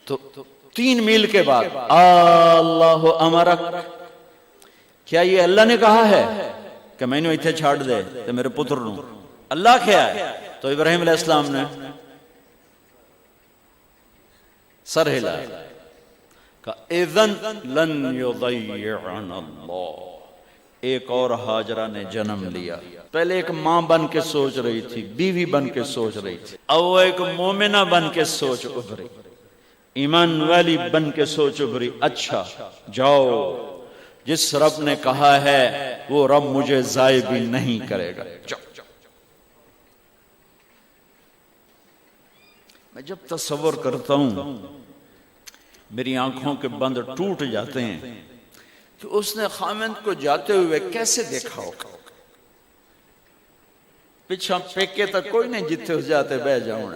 تو 3 میل کے بعد اللہ امرک، کیا یہ اللہ نے کہا ہے کہ میں نے اتنے چھاڑ دے تو میرے پتر نو؟ اللہ کیا ہے؟ تو ابراہیم علیہ السلام نے سر ہلا کہ اذن لن یضیعنا اللہ. ایک اور ہاجرہ نے جنم لیا. پہلے ایک ماں بن کے سوچ رہی تھی، بیوی بن کے سوچ رہی تھی، اب وہ ایک مومنہ بن کے سوچ ابھری، ایمان والی بن کے سوچ ابھری. اچھا جاؤ، جس رب نے کہا ہے وہ رب مجھے ضائع بھی نہیں کرے گا. جاؤ. میں جب تصور کرتا ہوں میری آنکھوں کے بند ٹوٹ جاتے ہیں کہ اس نے خاوند کو جاتے ہوئے کیسے دیکھا ہوگا. پچھا پیکے تک کوئی نہیں جتھے اس جاتے بہ جاؤں،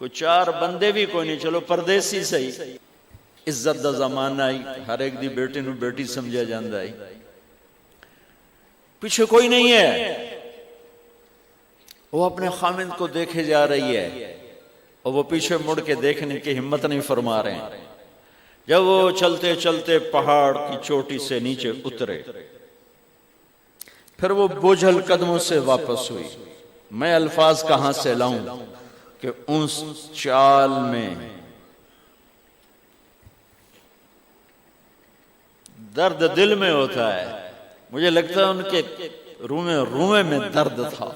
کوئی 4 بندے بھی کوئی نہیں، چلو پردیسی سہی. عزت دا زمانہ آئی، ہر ایک دی بیٹی نو بیٹی سمجھا جاندہ آئی. پیچھے کوئی نہیں ہے، وہ اپنے خاوند کو دیکھے جا رہی ہے اور وہ پیچھے مڑ کے دیکھنے کی ہمت نہیں فرما رہے ہیں. جب وہ چلتے چلتے پہاڑ کی چوٹی سے نیچے اترے، پھر وہ بوجھل قدموں سے واپس ہوئی. میں الفاظ کہاں سے لاؤں کہ اس چال میں درد دل میں ہوتا ہے. مجھے لگتا ہے ان کے روئے میں درد تھا.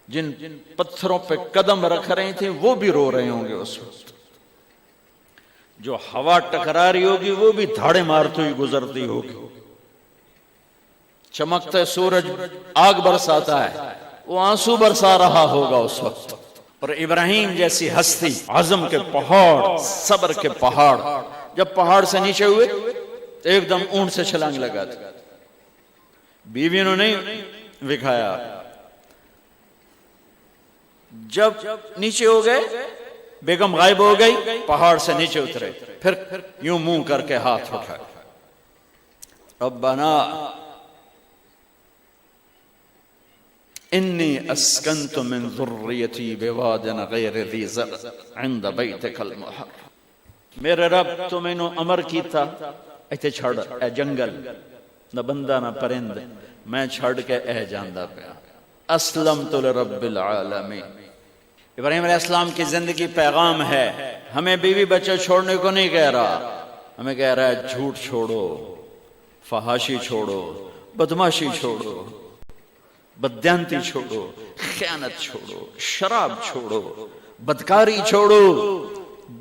جن پتھروں پہ قدم رکھ رہے تھے وہ بھی رو رہے ہوں گے اس وقت. جو ہوا ٹکرا رہی ہوگی وہ بھی دھاڑے مارتی ہوئی گزرتی ہوگی. چمکتا سورج آگ برساتا ہے، وہ آنسو برسا رہا ہوگا اس وقت. اور ابراہیم جیسی ہستی، عزم کے پہاڑ، صبر کے پہاڑ، جب پہاڑ سے نیچے ہوئے تو ایک دم اونٹ سے چھلانگ لگا دی. بیوی نے نہیں دکھایا. جب نیچے ہو گئے، بیگم غائب ہو گئی، پہاڑ سے نیچے اترے، پھر یوں منہ کر کے ہاتھ اٹھائے. ربنا انی اسکنت من ذریتی بواد غیر ذی زرع عند بیتک المحرم. میرے رب تو میں نے امر کی تھا ایتھے چھڑ، اے جنگل، نہ بندہ نہ پرند، میں چھڑ کے اے جاندہ پیا. اسلمت لرب العالمین. ابراہیم علیہ السلام کی زندگی پیغام ہے. ہمیں بیوی بچے چھوڑنے کو نہیں کہہ رہا، ہمیں کہہ رہا ہے جھوٹ چھوڑو، فحاشی چھوڑو، بدماشی چھوڑو، بددیانتی چھوڑو، خیانت چھوڑو، شراب چھوڑو، بدکاری چھوڑو،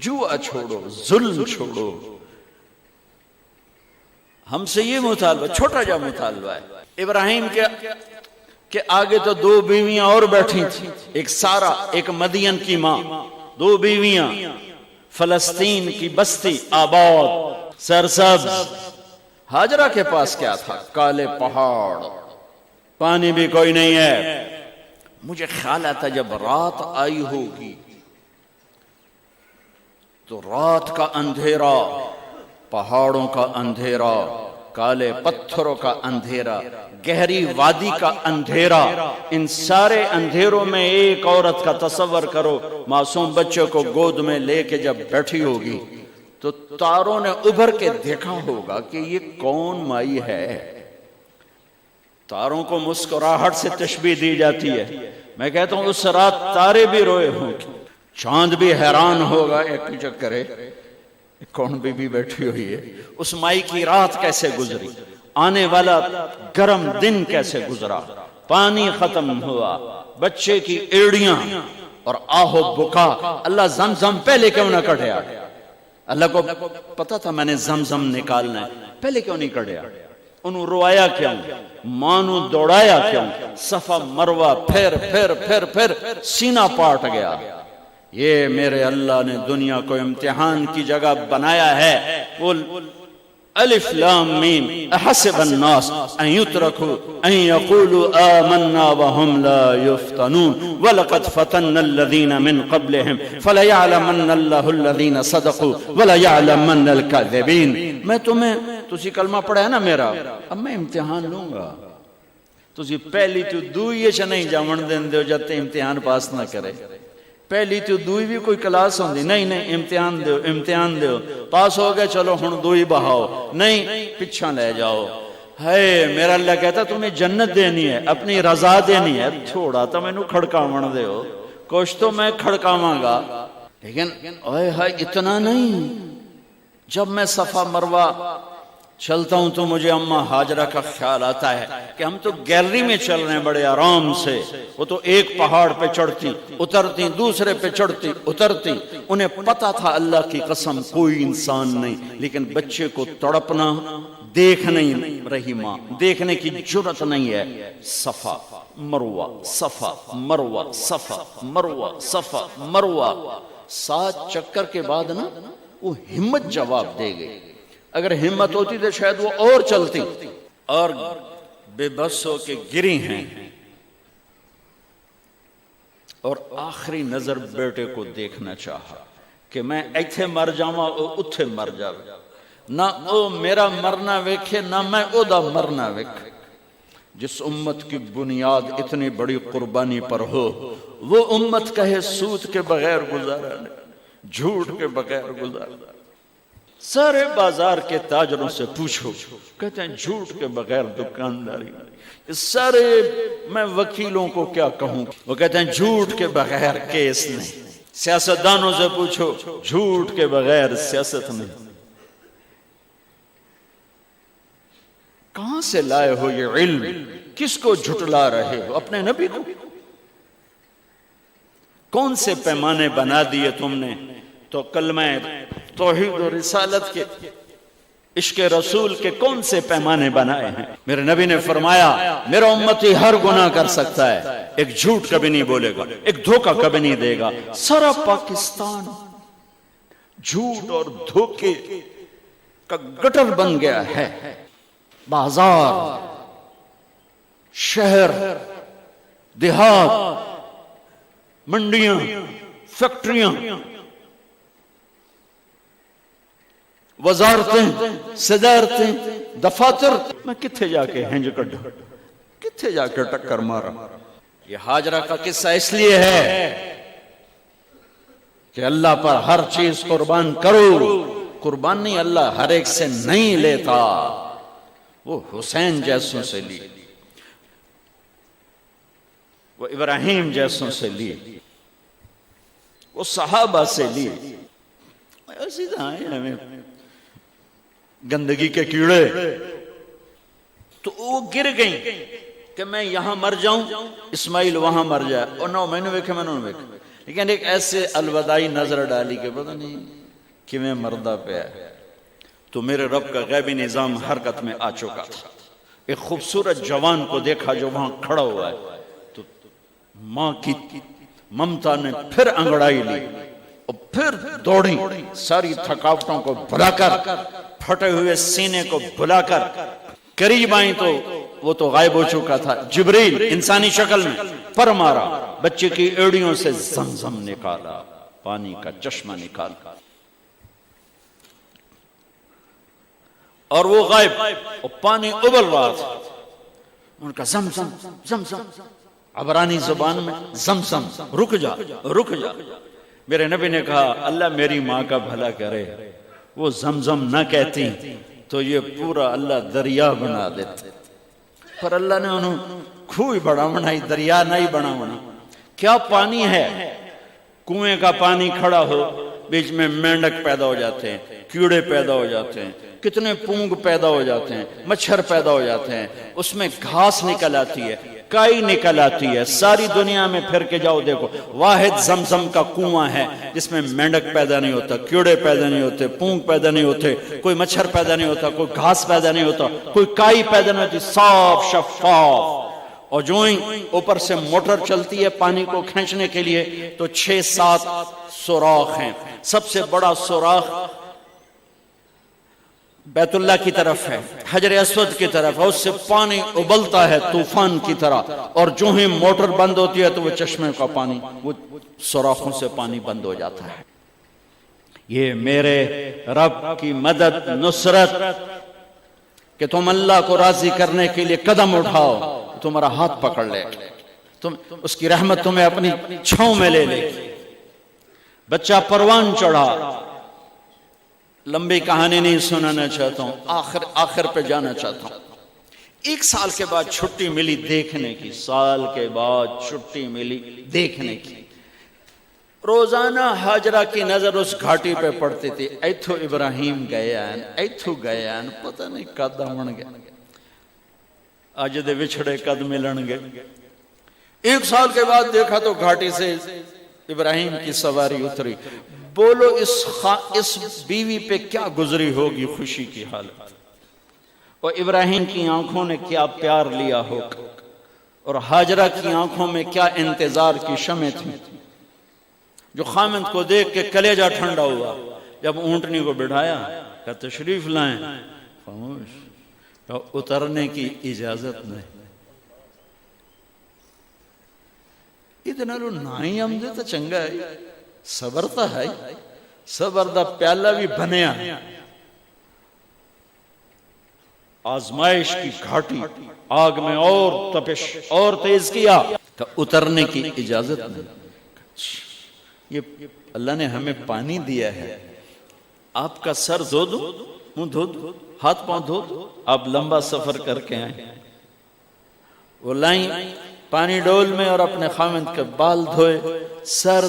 جوا چھوڑو، ظلم چھوڑو. ہم سے یہ مطالبہ، چھوٹا جا مطالبہ ہے. ابراہیم کے آگے تو 2 بیویاں اور بیٹھی تھیں، ایک سارا، ایک مدین کی ماں. 2 بیویاں، فلسطین کی بستی آباد، سرسبز. ہاجرہ کے پاس کیا تھا؟ کالے پہاڑ، پانی بھی کوئی نہیں ہے. مجھے خیال آتا جب رات آئی ہوگی تو رات کا اندھیرا، پہاڑوں کا اندھیرا، کالے پتھروں کا اندھیرا، گہری وادی کا اندھیرا، ان سارے اندھیروں میں ایک عورت کا تصور کرو، معصوم بچے کو گود میں لے کے جب بیٹھی ہوگی تو تاروں نے ابھر کے دیکھا ہوگا کہ یہ کون مائی ہے. تاروں کو مسکراہٹ سے تشبیہ دی جاتی ہے. میں کہتا ہوں اس رات تارے بھی روئے ہوں گے، چاند بھی حیران ہوگا، ایک چکرے کون بی بی بیٹھی ہوئی ہے. اس مائی کی رات کیسے گزری، آنے والا گرم دن کیسے گزرا، پانی ختم ہوا، بچے کی ایڑیاں اور آہو بکا. اللہ زمزم پہلے کیوں نہ کڑھیا؟ اللہ کو پتا تھا میں نے زمزم نکالنا ہے، پہلے کیوں نہیں کڑھیا؟ انہوں روایا کیوں؟ مانو دوڑایا کیوں؟ صفا مروہ پھر پھر پھر پھر سینہ پاٹ گیا. یہ میرے اللہ نے دنیا کو امتحان کی جگہ بنایا ہے. قل الف لام میم احسب الناس ان يتركوا ان يقولوا آمنا وهم لا يفتنون ولقد فتنا الذين من قبلهم فليعلمن الله الذين صدقوا وليعلمن الكاذبين. میں تمہیں تسی کلمہ پڑھا ہے نا میرا، اب میں امتحان لوں گا. تسی پہلی تو دوئیے چھ نہیں جامن دین دے جاتے امتحان پاس نہ کرے. پہلی تو دوئی بھی کوئی کلاس ہوندی نہیں امتحان دیو پاس ہو گئے چلو ہن دوئی بہاؤ نہیں پچھا لے جاؤ ہے میرا اللہ کہتا تمہیں جنت دینی ہے اپنی رضا دینی ہے تھوڑا تو میں نو کھڑکاون دے ہو کچھ تو میں کھڑکاواں گا لیکن اوئے ہائے اتنا نہیں جب میں صفا مروہ چلتا ہوں تو مجھے اماں ہاجرہ کا خیال آتا ہے کہ ہم تو گیلری میں چل رہے ہیں بڑے آرام سے وہ تو ایک پہاڑ پہ چڑھتی اترتی دوسرے پہ چڑھتی اترتی انہیں پتا تھا اللہ کی قسم کوئی انسان نہیں لیکن بچے کو تڑپنا دیکھ نہیں رہی ماں دیکھنے کی جرت نہیں ہے صفا مروہ صفا مروہ صفا مروہ صفا مروہ 7 چکر کے بعد نا وہ ہمت جواب دے گئی اگر ہمت ہوتی تو شاید وہ اور چلتی اور بے بس ہو کے گری ہیں اور آخری نظر بیٹے کو دیکھنا چاہا کہ میں ایتھے مر جاواں او اتھے مر جاوے نہ او میرا مرنا ویکھے نہ میں او دا مرنا ویکھے جس امت کی بنیاد اتنی بڑی قربانی پر ہو وہ امت کہے سود کے بغیر گزارا نہیں جھوٹ کے بغیر گزارا سارے بازار کے تاجروں سے پوچھو کہتے ہیں جھوٹ کے بغیر دکانداری سارے میں وکیلوں کو کیا کہوں وہ کہتے ہیں جھوٹ کے بغیر کیس نہیں سیاستدانوں سے پوچھو جھوٹ کے بغیر سیاست نہیں کہاں سے لائے ہو یہ علم کس کو جھٹلا رہے ہو اپنے نبی کو کون سے پیمانے بنا دیے تم نے تو کلمہ توحید و رسالت کے عشق رسول کے کون سے پیمانے بنائے ہیں میرے نبی نے فرمایا میرا امتی ہر گناہ کر سکتا ہے ایک جھوٹ کبھی نہیں بولے گا ایک دھوکہ کبھی نہیں دے گا سارا پاکستان جھوٹ اور دھوکے کا گٹر بن گیا ہے بازار شہر دیہات منڈیاں فیکٹریاں وزارتیں صدارتیں دفاتر میں کتھے جا کے ہنج کڈا کتھے جا کے ٹکر مارا یہ ہاجرہ کا قصہ اس لیے ہے کہ اللہ پر ہر چیز قربان کرو قربان نہیں اللہ ہر ایک سے نہیں لیتا وہ حسین جیسوں سے لی وہ ابراہیم جیسوں سے لی وہ صحابہ سے لی ایسی ہمیں گندگی کے کیڑے تو وہ گر گئیں کہ میں یہاں مر جاؤں اسماعیل وہاں مر جائے اور نو میں نے ویکھے لیکن ایک ایسے الوداعی نظر ڈالی کہ پتہ نہیں کہ میں مردہ پہ ہے تو میرے رب کا غیبی نظام حرکت میں آ چکا تھا ایک خوبصورت جوان کو دیکھا جو وہاں کھڑا ہوا ہے تو ماں کی ممتا نے پھر انگڑائی لی اور پھر دوڑی ساری تھکاوٹوں کو بھلا کر پھٹے ہوئے سینے کو بھلا کر قریب آئیں تو وہ تو غائب ہو چکا تھا جبریل انسانی شکل میں پر مارا بچے کی ایڑیوں سے زمزم نکالا پانی کا چشمہ نکالا اور وہ غائب اور پانی ابل رہا تھا ان کا زمزم زمزم عبرانی زبان میں زمزم رک جا رک جا میرے نبی نے کہا اللہ میری ماں کا بھلا کرے وہ زمزم نہ کہتی تو یہ پورا اللہ دریا بنا دیتے پر اللہ نے انہوں کھوئی بڑا بنائی دریا نہیں بنا بنا کیا پانی ہے کنویں کا پانی کھڑا ہو بیچ میں مینڈک پیدا ہو جاتے ہیں کیڑے پیدا ہو جاتے ہیں کتنے پونگ پیدا ہو جاتے ہیں مچھر پیدا ہو جاتے ہیں اس میں گھاس نکل آتی ہے کائی نکل آتی ہے ساری دنیا میں پھر کے جاؤ دیکھو واحد زمزم کا کنواں ہے جس میں مینڈک پیدا نہیں ہوتا کیڑے پیدا نہیں ہوتے پونگ پیدا نہیں ہوتے کوئی مچھر پیدا نہیں ہوتا کوئی گھاس پیدا نہیں ہوتا کوئی کائی پیدا نہیں ہوتی صاف شفاف اور جو ہی اوپر سے موٹر چلتی ہے پانی کو کھینچنے کے لیے تو 6-7 سوراخ ہیں سب سے بڑا سوراخ بیت اللہ کی طرف ہے حجر اسود کی طرف ہے اس سے پانی ابلتا ہے طوفان کی طرح اور جو ہی موٹر بند ہوتی ہے تو وہ چشمے کا پانی وہ سوراخوں سے پانی بند ہو جاتا ہے یہ میرے رب کی مدد نصرت کہ تم اللہ کو راضی کرنے کے لیے قدم اٹھاؤ تمہارا ہاتھ پکڑ لے تم اس کی رحمت تمہیں اپنی چھاؤں میں لے لے بچہ پروان چڑھا. لمبی کہانی نہیں سنانا چاہتا ہوں, آخر پہ جانا چاہتا ہوں. 1 سال کے بعد چھٹی ملی دیکھنے کی, سال کے بعد چھٹی ملی دیکھنے کی. روزانہ ہاجرہ کی نظر اس گھاٹی پہ پڑتی تھی. ایتھو ابراہیم گیا پتہ نہیں کد بن گیا, اج دے وچھڑے کد ملن گے. 1 سال کے بعد دیکھا تو گھاٹی سے ابراہیم کی سواری اتری. بولو اس بیوی پہ کیا گزری ہوگی خوشی کی حالت, اور ابراہیم کی آنکھوں نے کیا پیار لیا ہوگا, اور ہاجرہ کی آنکھوں میں کیا انتظار کی شمع تھی, جو خامند کو دیکھ کے کلیجہ ٹھنڈا ہوا. جب اونٹنی کو بٹھایا کہ تشریف لائیں, خاموش, کہ اترنے کی اجازت نہیں. اتنا لو نائی ہم دے تو چنگا ہے, صبر تا ہے, صبر دا پیالہ بھی بنیا. آزمائش کی گھاٹی, آگ میں اور تپش اور تیز کیا کہ اترنے کی اجازت نہیں. یہ اللہ نے ہمیں پانی دیا ہے, آپ کا سر دھو دو, منہ دھو دو, ہاتھ پاؤں دھو دو, آپ لمبا سفر کر کے آئیں. وہ لائیں پانی ڈول میں اور اپنے خامند کے بال دھوئے, سر,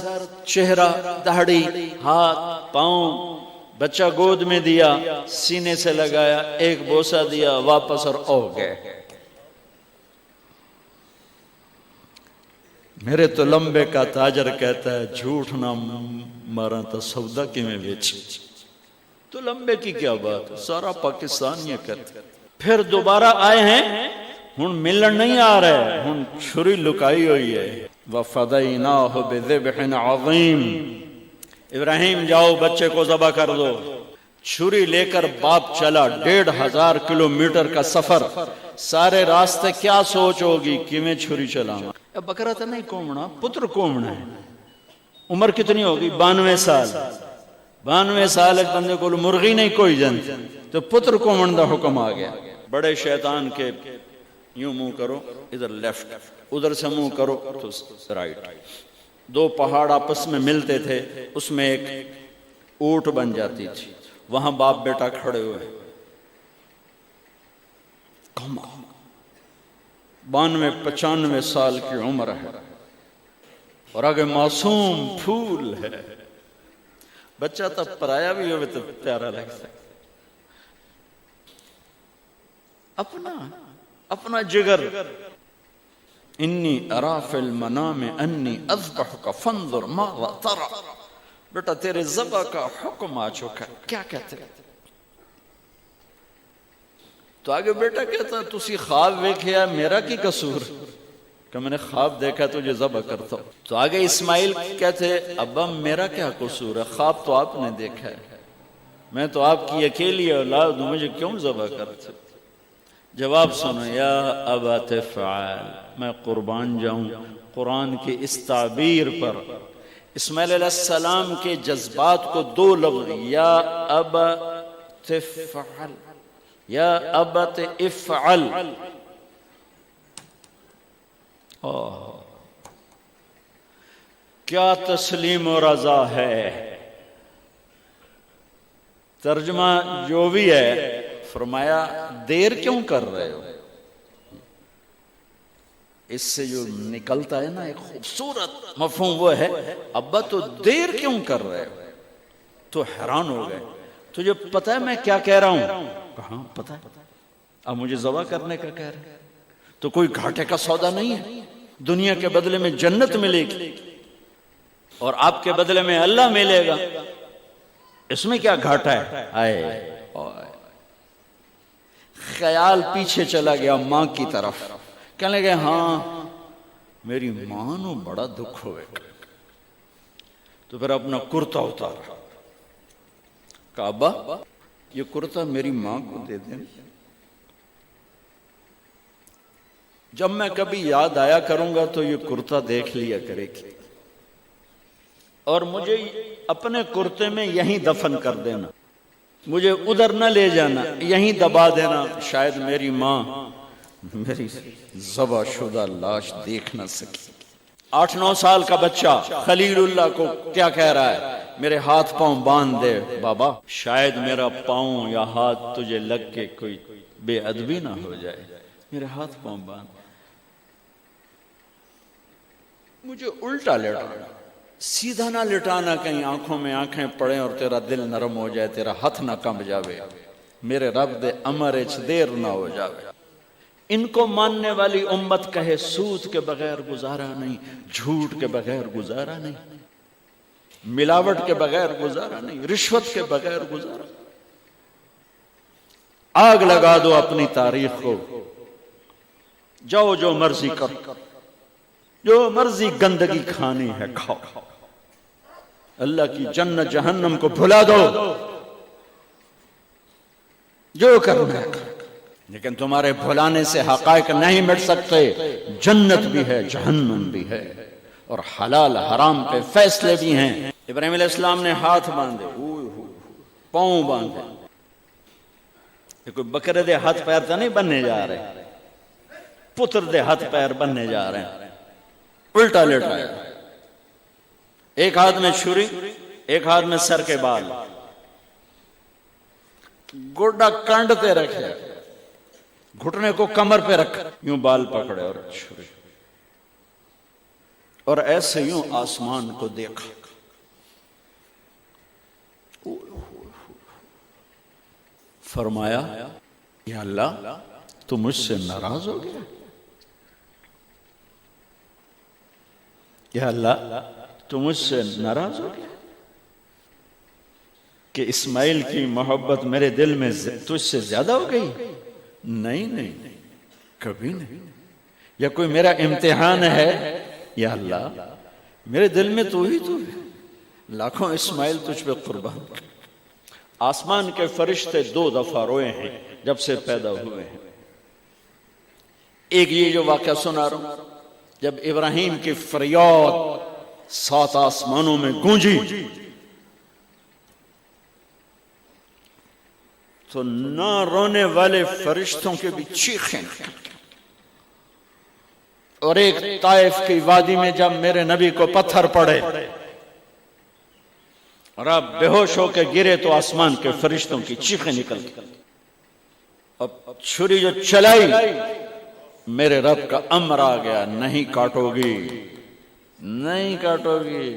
چہرہ, داڑھی, ہاتھ, پاؤں. بچہ گود میں دیا, سینے سے لگایا, ایک بوسہ دیا, واپس اور او گئے. میرے تو لمبے کا تاجر کہتا ہے جھوٹ نہ مارا تو سودا کی میں بیچ. تو لمبے کی کیا بات, سارا پاکستان یہ کرتا. پھر دوبارہ آئے ہیں, ہن ملن نہیں آ رہے, ہن چھری لکائی ہوئی ہے. وَفَدَيْنَاهُ بِذِبْحٍ عَظِيمٍ. ابراہیم جاؤ بچے کو ذبح کر دو. چھری لے کر باپ چلا, 1500 کلومیٹر کا سفر. سارے راستے کیا سوچ ہوگی کہ میں چھری چلاؤں. بکرا تو نہیں کومنا, پتر کومنا ہے. عمر کتنی ہوگی, 92 سال. 92 سال ایک بندے کو مرغی نہیں کوئی جنت, تو پتر کومن دا حکم آ گیا. بڑے شیطان کے یوں منہ کرو, ادھر لیفٹ, ادھر سے منہ کرو تو رائٹ. 2 پہاڑ آپس میں ملتے تھے, اس میں ایک اونٹ بن جاتی تھی. وہاں باپ بیٹا کھڑے ہوئے. 92-95 سال کی عمر ہے, اور آگے معصوم پھول ہے. بچہ تب پرایا بھی ہوئے تو پیارا لگتا ہے. اپنا جگر. انی ارا فی المنام انی اذبحک فانظر ماذا ترى. بیٹا تیرے ذبح کا حکم آ چکا ہے, کیا کہتے ہیں؟ تو آگے بیٹا کہتا تسی خواب ویکھیا, میرا کی قصور کہ میں نے خواب دیکھا تجھے ذبح کرتا ہوں. تو آگے اسماعیل کہتے ابا میرا کیا قصور ہے, خواب تو آپ نے دیکھا ہے, میں تو آپ کی اکیلی اولاد ہوں, مجھے کیوں ذبح کرتے؟ جواب سنو, یا ابا تفعل, میں قربان جاؤں قرآن کی اس تعبیر پر. اسماعیل علیہ السلام کے جذبات کو 2 لفظ, یا ابا تفعل, یا ابت افعل. کیا تسلیم و رضا ہے. ترجمہ جو بھی ہے, فرمایا دیر کیوں کر رہے ہو. اس سے جو نکلتا ہے نا ایک خوبصورت مفہوم, وہ ہے ابا تو دیر کیوں کر رہے ہو. تو حیران ہو گئے, تجھے پتہ ہے میں کیا کہہ رہا ہوں؟ کہاں پتہ ہے, اب مجھے ذبح کرنے کا کہہ رہے. تو کوئی گھاٹے کا سودا نہیں ہے, دنیا کے بدلے میں جنت ملے گی اور آپ کے بدلے میں اللہ ملے گا, اس میں کیا گھاٹا ہے. آئے خیال پیچھے چلا گیا ماں کی طرف. کہنے لگے ہاں میری ماں نو بڑا دکھ ہوئے. تو پھر اپنا کرتا اتارا, کعبہ یہ کرتا میری ماں کو دے دیں, جب میں کبھی یاد آیا کروں گا تو یہ کرتا دیکھ لیا کرے گی, اور مجھے اپنے کرتے میں یہیں دفن کر دینا, مجھے ادھر نہ لے جانا, یہیں دبا دینا. شاید میری ماں میری ذبح شدہ لاش دیکھ نہ سکی. 8-9 سال کا بچہ خلیل اللہ کو کیا کہہ رہا ہے؟ میرے ہاتھ پاؤں باندھ دے بابا، شاید میرا پاؤں یا ہاتھ تجھے لگ کے کوئی بے ادبی نہ ہو جائے، میرے ہاتھ پاؤں باندھ۔ مجھے الٹا لٹانا، سیدھا نہ لٹانا، کہیں آنکھوں میں آنکھیں پڑیں اور تیرا دل نرم ہو جائے، تیرا ہاتھ نہ کمب جاوے، میرے رب دے امر اچ دیر نہ ہو جاوے۔ ان کو ماننے والی امت کہے سود کے بغیر گزارا نہیں، جھوٹ کے بغیر گزارا نہیں، ملاوٹ کے بغیر گزارا نہیں، رشوت کے بغیر گزارا۔ آگ لگا دو اپنی تاریخ کو، جاؤ جو مرضی کرو، جو مرضی گندگی کھانی ہے کھاؤ، اللہ کی جنت جہنم کو بھلا دو، جو کرنا ہے، لیکن تمہارے بھلانے سے حقائق نہیں مٹ سکتے۔ جنت بھی ہے، جہنم بھی ہے، اور حلال حرام پہ فیصلے بھی ہیں۔ ابراہیم علیہ السلام نے ہاتھ باندھے، پاؤں باندھے، یہ کوئی بکرے دے ہاتھ پیر تو نہیں بننے جا رہے، پتر دے ہاتھ پیر بننے جا رہے ہیں۔ الٹا لٹایا، ایک ہاتھ میں چھری، ایک ہاتھ میں سر کے بال، گوڈا کنڈ پہ رکھے، گھٹنے کو کمر پہ رکھ، یوں بال پکڑے اور چھری، اور ایسے یوں آسمان کو دیکھا۔ فرمایا یا اللہ تو مجھ سے ناراض ہو گیا؟ یا اللہ تو مجھ سے ناراض ہو گیا کہ اسماعیل کی محبت میرے دل میں تجھ سے زیادہ ہو گئی؟ نہیں نہیں، کبھی نہیں۔ یا کوئی میرا امتحان ہے؟ یا اللہ میرے دل میں تو ہی تو ہے، لاکھوں اسماعیل تجھ پہ قربان۔ آسمان کے فرشتے 2 دفعہ روئے ہیں جب سے پیدا ہوئے ہیں۔ ایک یہ جو واقعہ سنا رہا ہوں، جب ابراہیم کی فریاد 7 آسمانوں میں گونجی تو نہ رونے والے فرشتوں کے بھی چیخیں، اور ایک طائف کی وادی میں جب میرے نبی کو پتھر پڑے اور آپ بے ہوش ہو کے گرے تو آسمان کے فرشتوں کی چیخیں نکل گئی۔ اب چھری جو چلائی، میرے رب کا امر آ گیا، نہیں کاٹو گی، نہیں کاٹو گی۔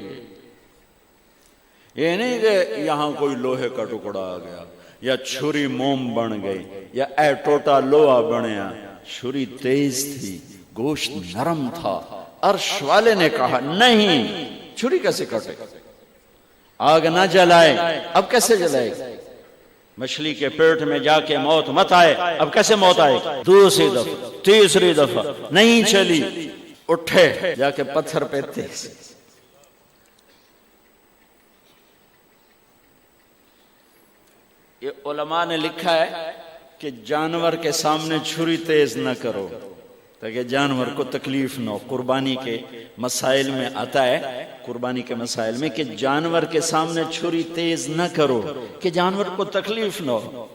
یہ نہیں کہ یہاں کوئی لوہے کا ٹکڑا آ گیا، یا چھری موم بن گئی، یا اے ٹوٹا لوہا بنیا۔ چھری تیز تھی، گوشت نرم تھا۔ عرش والے نے کہا نہیں، چھری کیسے کٹے؟ آگ نہ جلائے، اب کیسے جلائے؟ مچھلی کے پیٹ میں جا کے موت مت آئے، اب کیسے موت آئے؟ دوسری دفعہ، تیسری دفعہ نہیں چلی، اٹھے جا کے پتھر پہ تیز۔ یہ علماء نے لکھا ہے کہ جانور کے سامنے چھری تیز نہ کرو تاکہ جانور کو تکلیف نہ ہو۔ قربانی کے مسائل میں آتا ہے، قربانی کے مسائل میں، کہ جانور کے سامنے چھری تیز نہ کرو کہ جانور کو تکلیف نہ ہو۔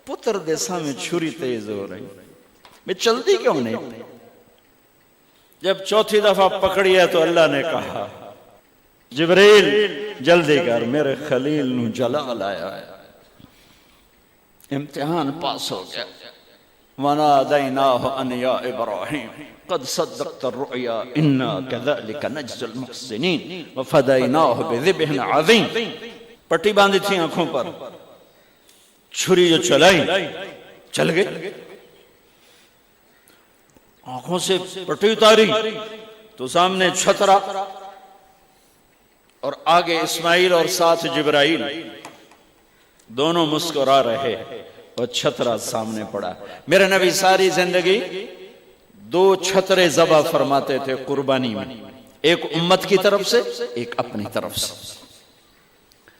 پتر دے سامنے چھری تیز ہو رہی، میں چلتی کیوں نہیں؟ جب چوتھی دفعہ پکڑی ہے تو اللہ نے کہا جبریل جلدی کر، میرے خلیل نو جلال آیا ہے۔ امتحان پاس ہو گیا۔ وَنَادَيْنَاهُ أَنْ يَا إِبْرَاهِيمُ قَدْ صَدَّقْتَ الرُّؤْيَا إِنَّا كَذَلِكَ نَجْزِي الْمُحْسِنِينَ وَفَدَيْنَاهُ بِذِبْحٍ عَظِيمٍ۔ پٹی باندھی تھی آنکھوں پر، چھری جو چلائی چل گئی، آنکھوں سے پٹی اتاری تو سامنے چھترا، اور آگے اسماعیل اور ساتھ جبرائیل، دونوں مسکرا رہے اور چھترا سامنے پڑا۔ میرے نبی ساری زندگی 2 چھترے ذبح فرماتے تھے قربانی میں، ایک امت کی طرف سے، ایک اپنی طرف سے۔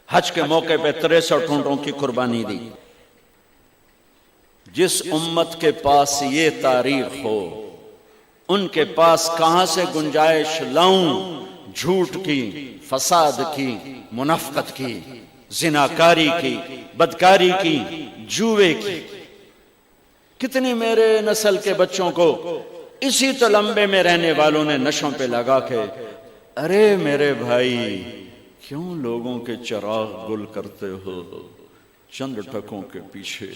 حج کے موقع پہ 63 اونٹوں کی قربانی دی۔ جس امت کے پاس یہ تاریخ ہو، ان کے پاس کہاں سے گنجائش لاؤں جھوٹ کی، فساد کی، منافقت کی، زناکاری کی، بدکاری کی، جوے کی۔ کتنی میرے نسل کے بچوں کو اسی تلمبے میں رہنے والوں نے نشوں پہ لگا کے، ارے میرے بھائی کیوں لوگوں کے چراغ گل کرتے ہو چند ٹکوں کے پیچھے؟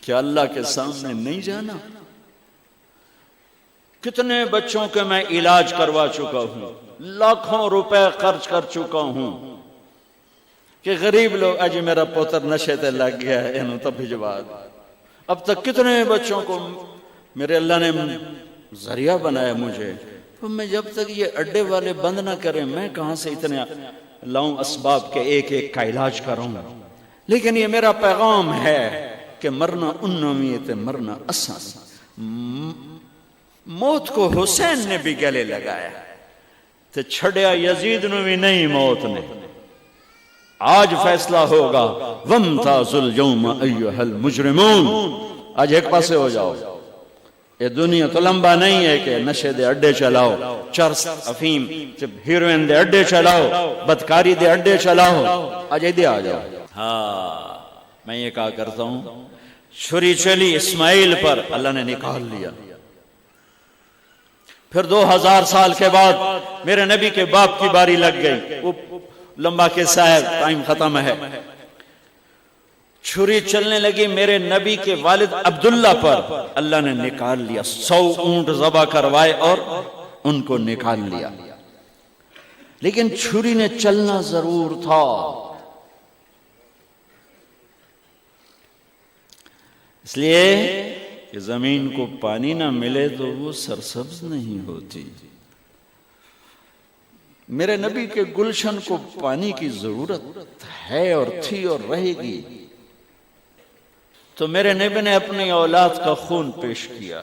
کیا اللہ کے سامنے نہیں جانا؟ کتنے بچوں کے میں علاج کروا چکا ہوں، لاکھوں روپے خرچ کر چکا ہوں کہ غریب لوگ اج میرا پوتر نشے تے لگ گیا ہے انہوں تو بھجوا دو۔ اب تک کتنے بچوں کو میرے اللہ نے ذریعہ بنایا مجھے، تو میں جب تک یہ اڈے والے بند نہ کریں میں کہاں سے اتنے لاؤں اسباب کے ایک ایک کا علاج کروں؟ لیکن یہ میرا پیغام ہے کہ مرنا انمیت مرنا اساس۔ موت کو حسین نے بھی گلے لگایا تو چھڑیا یزید نو بھی نہیں موت نے۔ آج فیصلہ ہوگا وَامْتَازُوا الْيَوْمَ أَيُّهَا الْمُجْرِمُونَ، آج ایک پاسے ہو جاؤ۔ یہ دنیا تو لمبا نہیں ہے کہ نشے دے اڈے چلاؤ، چرس افیم ہیروئن دے اڈے چلاؤ، بدکاری دے اڈے چلاؤ، آج ایدے آ جاؤ۔ ہاں میں یہ کہا کرتا ہوں، چھری چلی اسماعیل پر، اللہ نے نکال لیا۔ پھر 2000 سال کے بعد میرے نبی کے باپ کی باری لگ گئی، وہ لمبا قصہ ہے، ٹائم ختم ہے۔ چھری چلنے لگی میرے نبی کے والد عبداللہ پر، اللہ نے نکال لیا۔ 100 اونٹ ذبح کروائے اور ان کو نکال لیا، لیکن چھری نے چلنا ضرور تھا۔ اس لیے کہ زمین کو پانی نہ ملے تو وہ سرسبز نہیں ہوتی۔ میرے نبی کے گلشن کو پانی کی ضرورت ہے اور تھی اور رہے گی، تو میرے نبی نے اپنی اولاد کا خون پیش کیا،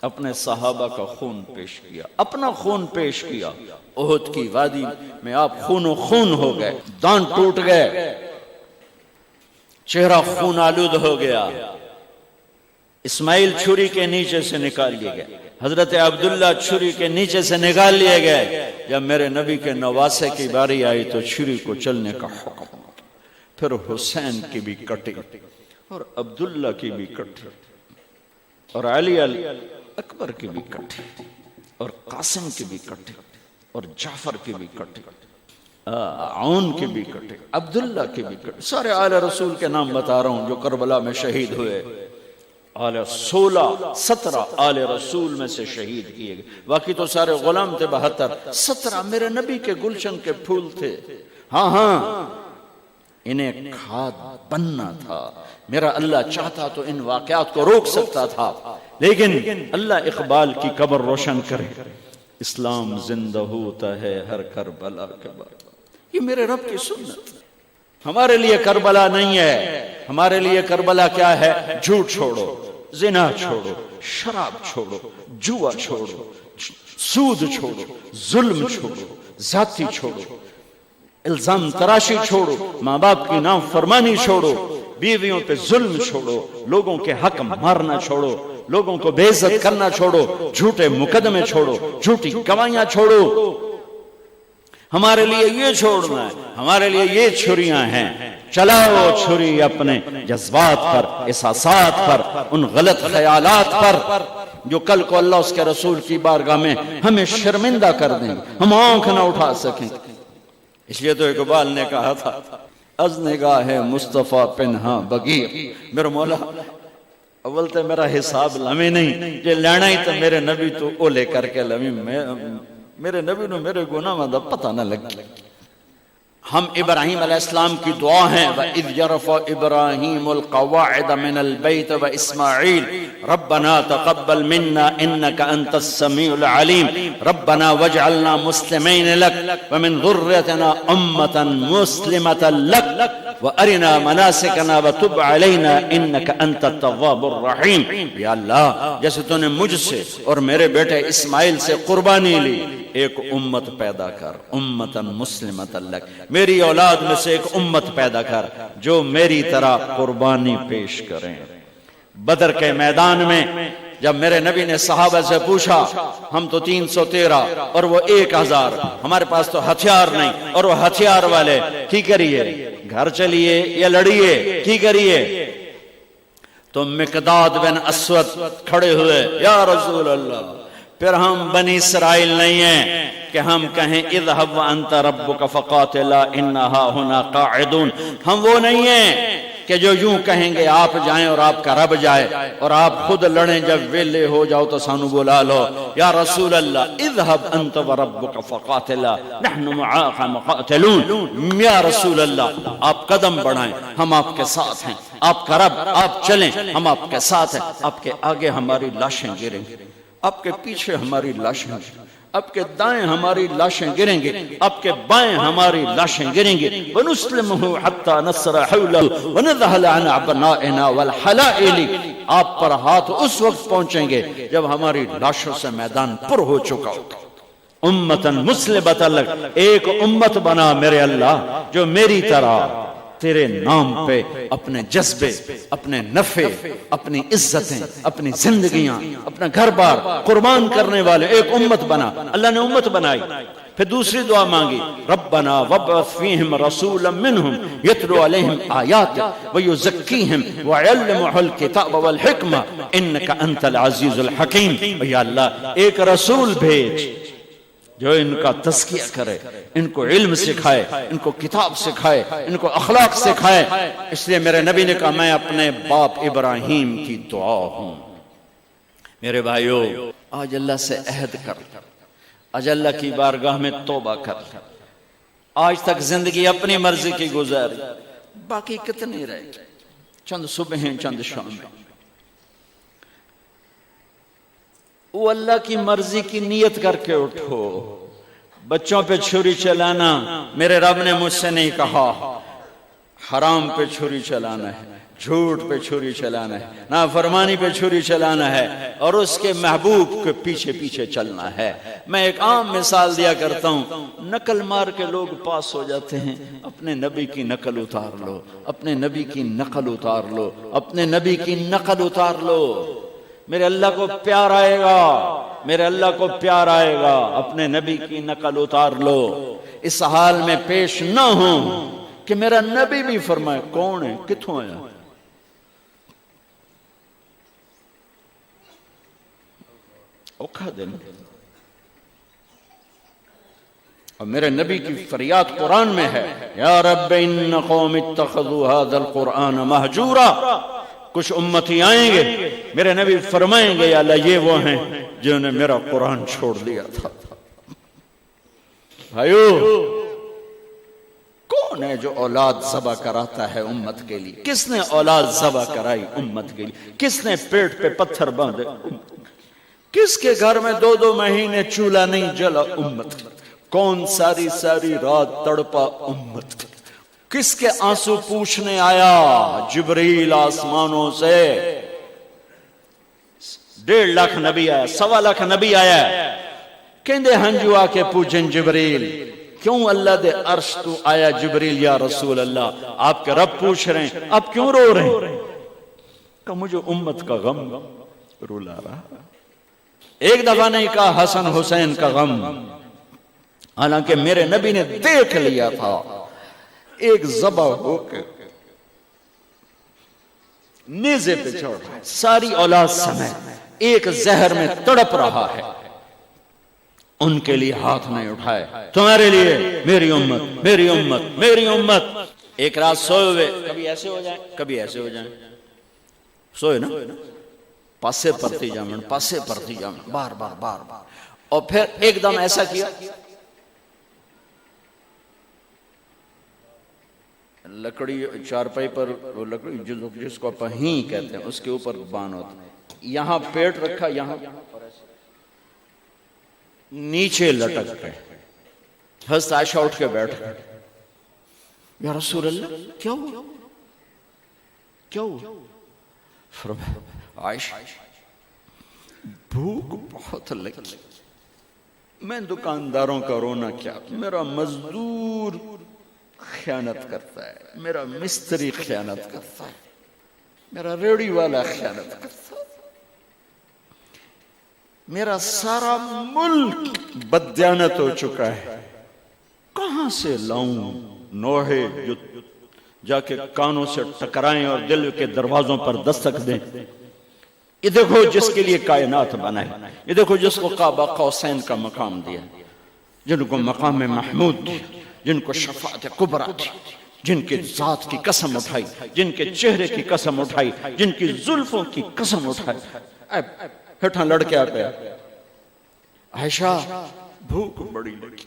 اپنے صحابہ کا خون پیش کیا، اپنا خون پیش کیا۔ احد کی وادی میں آپ خون و خون ہو گئے، دانت ٹوٹ گئے، چہرہ خون آلود ہو گیا۔ اسماعیل چھری کے نیچے سے نکال لیے گئے، حضرت عبداللہ چھری کے نیچے سے نکال لیے گئے۔ جب میرے نبی کے نواسے کی باری آئی تو چھری کو چلنے کا حکم، پھر حسین کی بھی کٹی اور عبداللہ کی بھی کٹی اور علی اکبر کی بھی کٹی اور قاسم کی بھی کٹی اور جعفر کی بھی کٹی، عون کی بھی کٹی، عبداللہ کی بھی کٹی۔ سارے آل رسول کے نام بتا رہا ہوں جو کربلا میں شہید ہوئے۔ 17 آل رسول میں سے شہید کیے گئے، باقی تو سارے غلام تھے 72، 17 میرے نبی کے گلشن کے پھول تھے۔ ہاں انہیں کھاد بننا تھا۔ میرا اللہ چاہتا تو ان واقعات کو روک سکتا تھا، لیکن اللہ اقبال کی قبر روشن کرے، اسلام زندہ ہوتا ہے ہر کربلا کے بعد۔ یہ میرے رب کی سنت۔ ہمارے لیے کربلا نہیں ہے، ہمارے لیے کربلا کیا ہے؟ جھوٹ چھوڑو، زنا چھوڑو، شراب چھوڑو، جوا چھوڑو، سود چھوڑو، ظلم چھوڑو، ذاتی چھوڑو، الزام تراشی چھوڑو، ماں باپ کی نافرمانی چھوڑو، بیویوں پہ ظلم چھوڑو، لوگوں کے حق مارنا چھوڑو، لوگوں کو بے عزت کرنا چھوڑو، جھوٹے مقدمے چھوڑو، جھوٹی گواہیاں چھوڑو۔ ہمارے لیے یہ چھوڑنا ہے، ہمارے لیے یہ چھریاں ہیں۔ چلاؤ چھری اپنے جذبات پر، احساسات پر، ان غلط خیالات پر جو کل کو اللہ اس کے رسول کی بارگاہ میں ہمیں شرمندہ کر دیں، ہم آنکھ نہ اٹھا سکیں۔ اس لیے تو اقبال نے کہا تھا، از نگاہ مصطفیٰ پنہاں بغیر۔ میرے مولا اول تو میرا حساب لمے نہیں، یہ لینا ہی تو میرے نبی تو اولے کر کے لمے، میرے نبی نو میرے گناہ میں پتہ نہ لگے۔ ہم ابراہیم علیہ السلام کی دعا ہیں، وَإِذْ يَرْفَعُ إِبْرَاهِيمُ الْقَوَاعِدَ مِنَ الْبَيْتِ وَإِسْمَاعِيلُ رَبَّنَا تَقَبَّلْ مِنَّا إِنَّكَ أَنْتَ السَّمِيعُ الْعَلِيمُ رَبَّنَا وَاجْعَلْنَا مُسْلِمَيْنِ لَكَ وَمِنْ ذُرِّيَّتِنَا أُمَّةً مُسْلِمَةً لَكَ وَأَرِنَا مَنَاسِكَنَا وَتُبْ عَلَيْنَا إِنَّكَ أَنْتَ التَّوَّابُ الرَّحِيمُ۔ یا اللہ جیسے تو نے مجھ سے اور میرے بیٹے اسماعیل سے قربانی لی، ایک امت پیدا کر، امتاً مسلمۃ لک، میری اولاد میں سے ایک امت پیدا کر جو میری طرح قربانی پیش کریں۔ بدر کے میدان میں جب میرے نبی نے صحابہ سے پوچھا، ہم تو 313 اور وہ 1000، ہمارے پاس تو ہتھیار نہیں اور وہ ہتھیار والے، کی کریے؟ گھر چلیے یا لڑیے، کی کریے؟ تو مقداد بن اسود کھڑے ہوئے، یا رسول اللہ، پھر ہم بنی اسرائیل نہیں ہیں کہ ہم کہیں اذهب وانت ربک فقاتلا انا هاهنا قاعدون. ہم وہ نہیں ہیں کہ جو یوں کہیں گے آپ جائیں اور آپ کا رب جائے، اور آپ خود لڑیں، جب ویلے ہو جاؤ تو سانو بلا لو. یا رسول اللہ اذهب انت وربک فقاتلا نحن معاک مقاتلون. یا رسول اللہ آپ قدم بڑھائیں، ہم آپ کے ساتھ ہیں. آپ کا رب، آپ چلیں، ہم آپ کے ساتھ ہیں. آپ کے آگے ہماری لاشیں گریں گے، آپ کے پیچھے ہماری لاشیں گریں گے، آپ کے دائیں ہماری لاشیں گریں گے، آپ کے بائیں ہماری لاشیں گریں گے. وَنُسْلِمُهُ حَتَّى نَصْرَ حَوْلَهُ وَنَذْهَلَ عَنْ أَبْنَائِنَا وَالْحَلَائِلِ. آپ پر ہاتھ اس وقت پہنچیں گے جب ہماری لاشوں سے میدان پر ہو چکا ہوگا. امتاً مسلمۃ لک، ایک امت بنا میرے اللہ جو میری طرح تیرے نام پہ اپنے جذبے، اپنے نفع، اپنی عزتیں، اپنی زندگیاں، اپنا گھر بار قربان کرنے والے ایک امت بنا. اللہ نے امت بنائی. پھر دوسری دعا مانگی، ربنا وابعث فیہم رسولا منہم یتلو علیہم آیاتک ویزکیہم ویعلمہم الکتاب والحکمہ انک انت العزیز الحکیم. یا اللہ ایک رسول بھیج جو ان کا تزکیہ کرے، ان کو علم سکھائے، ان کو کتاب سکھائے، ان کو اخلاق سکھائے. اس لیے میرے نبی نے کہا میں اپنے باپ ابراہیم کی دعا ہوں. میرے بھائیو، آج اللہ سے عہد کر، آج اللہ کی بارگاہ میں توبہ کر. آج تک زندگی اپنی مرضی کی گزاری، باقی کتنی رہ گئی؟ چند صبحیں، چند شامیں. وہ اللہ کی مرضی کی نیت کر کے اٹھو. بچوں پہ چھری چلانا میرے رب نے مجھ سے نہیں کہا. حرام پہ چھری چلانا ہے، جھوٹ پہ چھری چلانا ہے، نافرمانی پہ چھری چلانا ہے، اور اس کے محبوب کے پیچھے پیچھے چلنا ہے. میں ایک عام مثال دیا کرتا ہوں، نقل مار کے لوگ پاس ہو جاتے ہیں. اپنے نبی کی نقل اتار لو، اپنے نبی کی نقل اتار لو، اپنے نبی کی نقل اتار لو. میرے اللہ کو پیار آئے گا، میرے اللہ کو پیار آئے گا. اپنے نبی کی نقل اتار لو. اس حال میں پیش نہ ہو کہ میرا نبی بھی فرمائے کون ہے، کتھوں آیا. اوکھا دن. اور میرے نبی کی فریاد قرآن میں ہے، یا رب ان قوم اتخذوا هذا القرآن مہجورا. کچھ امتی آئیں گے، میرے نبی فرمائیں گے یا اللہ یہ وہ ہیں جنہوں نے میرا قرآن چھوڑ دیا تھا. بھائیو، کون ہے جو اولاد ذبح کراتا ہے امت کے لیے؟ کس نے اولاد ذبح کرائی امت کے لیے؟ کس نے پیٹ پہ پتھر باندھے؟ کس کے گھر میں 2 مہینے چولہا نہیں جلا امت؟ کون ساری ساری رات تڑپا امت؟ کس کے آنسو پوچھنے آیا؟ جبریل آسمانوں سے. 1.5 لاکھ نبی آیا، 1.25 لاکھ نبی آیا. کہندے ہنجو آ کے پوچھیں جبریل کیوں اللہ دے عرش تو آیا جبریل یا رسول اللہ آپ کے رب پوچھ رہے ہیں آپ کیوں رو رہے ہیں؟ کہ مجھے امت کا غم رولا رہا. ایک دفعہ نہیں کہا حسن حسین کا غم، حالانکہ میرے نبی نے دیکھ لیا تھا ایک ذبح ہو کے نیزے پہ چڑھ رہا ہے، ساری اولاد سمیت ایک زہر میں تڑپ رہا ہے. ان کے لیے ہاتھ نہیں اٹھائے. تمہارے لیے میری امت، میری امت، میری امت. ایک رات سوئے ہوئے، کبھی ایسے ہو جائیں کبھی ایسے ہو جائیں، سوئے نا، پاسے پرتی جامن، پاسے پرتی جامن، بار بار بار بار. اور پھر ایک دم ایسا کیا، لکڑی چارپائی پر، وہ لکڑی جس کو پہیں کہتے ہیں، اس کے اوپر بان ہوتا ہے، یہاں پیٹ رکھا، یہاں نیچے لٹک گئے. حضرت عائشہ اٹھ کے بیٹھ گئے، یا رسول اللہ کیا ہوا، کیا ہوا؟ فرمایا عائشہ بھوک بہت لگی، میں دکانداروں کا رونا کیا، میرا مزدور خیانت کرتا ہے، میرا مستری خیانت کرتا ہے، میرا ریڑی والا خیانت کرتا ہے، میرا سارا ملک بددیانت ہو چکا ہے، کہاں سے لاؤں نوحے جو جا کے کانوں سے ٹکرائیں اور دل کے دروازوں پر دستک دیں. یہ دیکھو جس کے لیے کائنات بنا ہے، یہ دیکھو جس کو قاب قوسین کا مقام دیا، جن کو مقام محمود دیا، جن کو شفاعت کبریٰ دی، جن کے ذات کی قسم اٹھائی، جن کے چہرے کی قسم اٹھائی، جن کی زلفوں کی قسم اٹھائی. ہٹھاں لڑکے آ گیا، عائشہ بھوک بڑی لگی.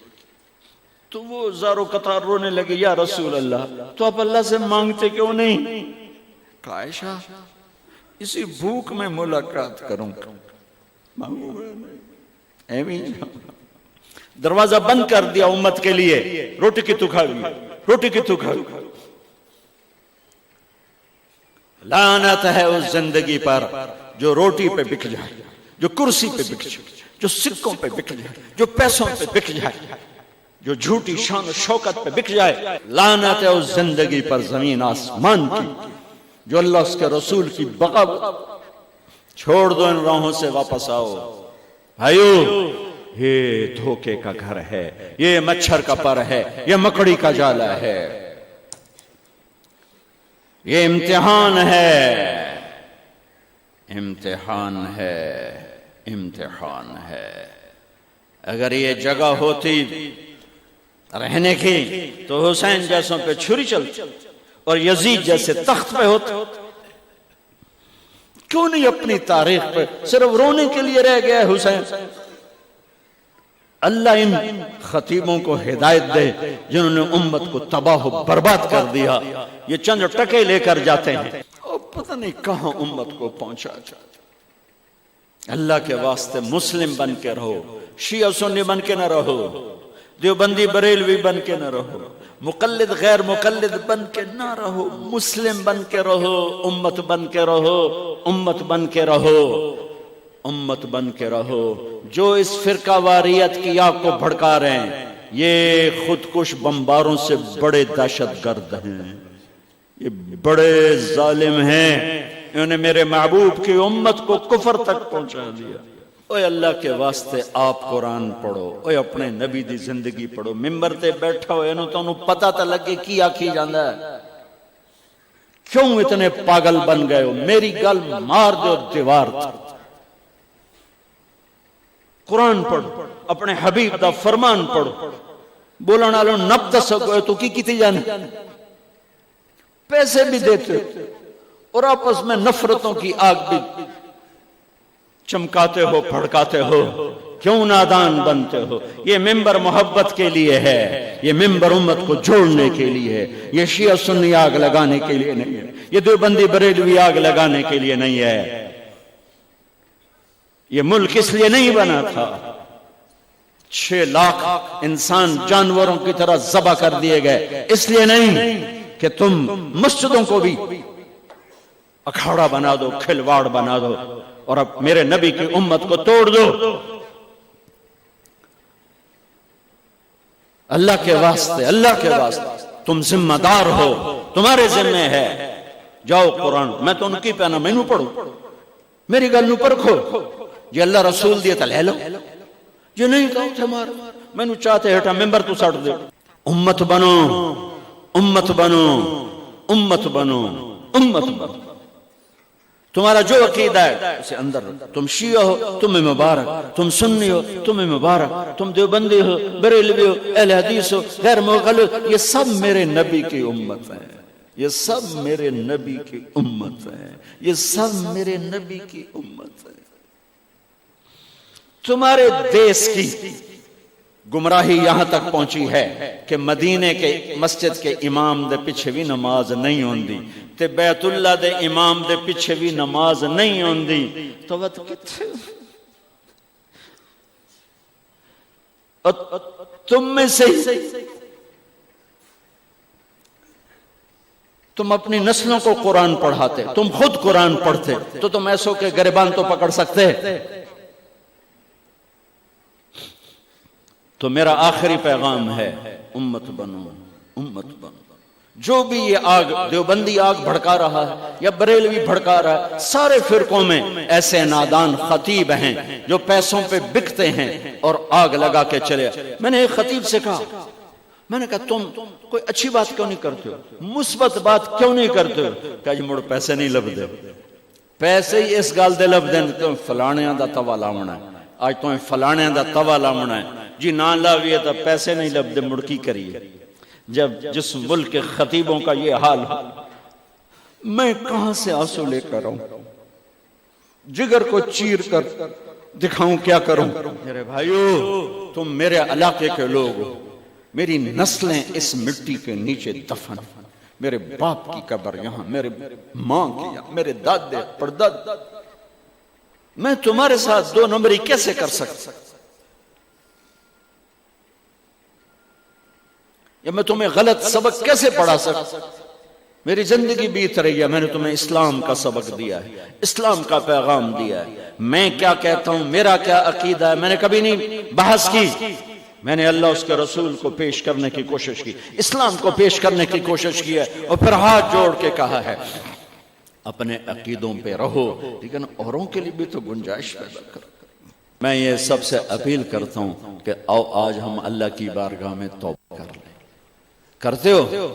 تو وہ زارو قطار رونے لگے، یا رسول اللہ تو آپ اللہ سے مانگتے کیوں نہیں؟ کہا عائشہ اسی بھوک میں ملاقات کروں گا، مانگوں گا نہیں. دروازہ بند کر دیا امت کے لیے. روٹی کی تو کھا گئی، روٹی کی تو کھا گئی. لعنت ہے اس زندگی پر جو روٹی پہ بک جائے، جو کرسی پہ بک جائے، جو سکوں پہ بک جائے، جو پیسوں پہ بک جائے، جو جھوٹی شان و شوکت پہ بک جائے. لعنت ہے اس زندگی پر زمین آسمان کی جو اللہ اس کے رسول کی بغاوت. چھوڑ دو ان راہوں سے، واپس آؤ بھائیو. یہ دھوکے کا گھر ہے، یہ مچھر کا پر ہے، یہ مکڑی کا جالا ہے، یہ امتحان ہے، امتحان ہے، امتحان ہے. اگر یہ جگہ ہوتی رہنے کی تو حسین جیسوں پہ چھری چلتی اور یزید جیسے تخت پہ ہوتے. کیوں نہیں اپنی تاریخ پہ صرف رونے کے لیے رہ گیا حسین؟ اللہ ان خطیبوں کو ہدایت دے جنہوں نے امت کو تباہ و برباد کر دیا. یہ چند ٹکے لے کر جاتے ہیں اور پتہ نہیں کہاں امت کو پہنچا جاتے. اللہ کے واسطے مسلم بن کے رہو، شیعہ سنی بن کے نہ رہو، دیوبندی بریلوی بن کے نہ رہو، مقلد غیر مقلد بن کے نہ رہو، مسلم بن کے رہو، امت بن کے رہو، امت بن کے رہو، امت بن کے رہو. جو اس فرقہ واریت کی آگ کو بھڑکا رہے ہیں یہ خودکش بمباروں سے بڑے دہشت گرد ہیں، یہ بڑے ظالم ہیں. انہوں نے میرے محبوب کی امت کو کفر تک پہنچا دیا. اوے اللہ کے واسطے آپ قرآن پڑھو، اوے اپنے نبی دی زندگی پڑھو. ممبر تے بیٹھا ہو انہوں تو انہوں پتہ تا لگے کی آکھی جاندہ ہے. کیوں اتنے پاگل بن گئے ہو؟ میری گل مار دو دیوار تھا. قرآن پڑھو، اپنے حبیب دا فرمان پڑھو. بولنا لو نب دس گئے تو کی تھی جانے، پیسے بھی دیتے اور آپس میں نفرتوں کی آگ بھی چمکاتے ہو، پھڑکاتے ہو. کیوں نادان بنتے ہو؟ یہ ممبر محبت کے لیے ہے، یہ ممبر امت کو جوڑنے کے لیے ہے. یہ شیعہ سنی آگ لگانے کے لیے نہیں ہے، یہ دیوبندی بریلوی آگ لگانے کے لیے نہیں ہے. یہ ملک اس لیے نہیں بنا تھا. 6 لاکھ انسان جانوروں کی طرح ذبح کر دیے گئے اس لیے نہیں کہ تم مسجدوں کو بھی اکھاڑا بنا دو، کھلواڑ بنا دو اور اب میرے نبی کی امت کو توڑ دو. اللہ کے واسطے، اللہ کے واسطے تم ذمہ دار ہو، تمہارے ذمہ ہے. جاؤ قرآن، میں تو ان کی پہنا میں نو پڑھوں، میری گل نو پرکھو. جی اللہ رسول دیتا لے لو، جو نہیں تو تھے مار. میں نو چاہتے ہٹا ممبر تو ساڑھ دے. امت بنو، امت بنو، امت بنو، امت بنو. تمہارا جو عقیدہ ہے اسے اندر. تم شیعہ ہو تمہیں مبارک، تم سنی ہو تمہیں مبارک، تم دیوبندی ہو، بریلوی ہو، اہل حدیث ہو، غیر مغلط، یہ سب میرے نبی کی امت ہے. یہ سب میرے نبی کی امت ہے، یہ سب میرے نبی کی امت ہے. تمہارے دیس کی گمراہی یہاں تک پہنچی ہے کہ مدینے کے مسجد کے امام دے پیچھے بھی نماز نہیں ہوندی تے بیت اللہ دے امام دے پیچھے بھی نماز نہیں ہوندی. تو وقت کتھے تم میں سے تم اپنی نسلوں کو قرآن پڑھاتے، تم خود قرآن پڑھتے تو تم ایسوں کے گریبان تو پکڑ سکتے. تو میرا آخری پیغام ہے امت بنو، امت بنو. جو بھی یہ آگ دیوبندی آگ بھڑکا رہا ہے یا بریلوی بھڑکا رہا ہے، سارے فرقوں میں ایسے نادان خطیب ہیں جو پیسوں پہ بکتے ہیں اور آگ لگا کے چلے. میں نے ایک خطیب سے کہا میں نے کہا تم کوئی اچھی بات کیوں نہیں کرتے ہو، مثبت بات کیوں نہیں کرتے ہو؟ کہا جی مڑ پیسے نہیں لبدے، پیسے ہی اس گل دے لبدے تم فلانیاں دا توا لاونا ہے، آج تمہیں فلانیاں دا توا لاونا ہے جی، نہ لاویے تو پیسے نہیں لبدے، مڑ کی کریے؟ جب جس ملک کے خطیبوں کا یہ حال ہو، میں کہاں سے آنسو لے کر آؤں، جگر کو چیر کر دکھاؤں کیا کروں؟ میرے بھائیو، تم میرے علاقے کے لوگ ہو، میری نسلیں اس مٹی کے نیچے دفن، میرے باپ کی قبر یہاں، میرے ماں کی یہاں، میرے دادے پرداد، میں تمہارے ساتھ دو نمبری کیسے کر سکتا؟ یا میں تمہیں غلط سبق کیسے پڑھا سکتا؟ میری زندگی بیت رہی ہے، میں نے تمہیں اسلام کا سبق دیا ہے، اسلام کا پیغام دیا ہے، میں کیا کہتا ہوں، میرا کیا عقیدہ ہے، میں نے کبھی نہیں بحث کی، میں نے اللہ اس کے رسول کو پیش کرنے کی کوشش کی، اسلام کو پیش کرنے کی کوشش کی ہے، اور پھر ہاتھ جوڑ کے کہا ہے اپنے عقیدوں پہ رہو، لیکن اوروں کے لیے بھی تو گنجائش پیدا کرو۔ میں یہ سب سے اپیل کرتا ہوں کہ آؤ آج ہم اللہ کی بارگاہ میں توبہ کر لیں۔ کرتے ہو؟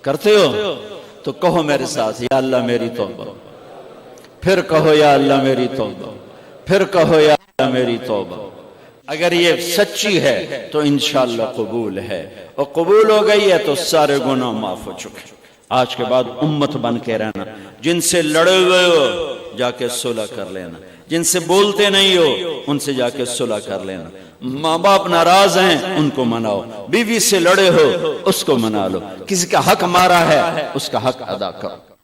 کرتے ہو؟ تو کہو میرے ساتھ، یا اللہ میری توبہ، پھر کہو یا اللہ میری توبہ، پھر کہو یا اللہ میری توبہ۔ اگر یہ سچی ہے تو انشاءاللہ قبول ہے، اور قبول ہو گئی ہے تو سارے گناہ معاف ہو چکے۔ آج کے بعد امت بن کے رہنا، جن سے لڑے ہوئے ہو جا کے صلح کر لینا، جن سے بولتے نہیں ہو ان سے جا کے صلح کر لینا، ماں باپ ناراض ہیں ان کو مناؤ، بیوی سے لڑے ہو اس کو منا لو، کسی کا حق مارا ہے اس کا حق ادا کرو۔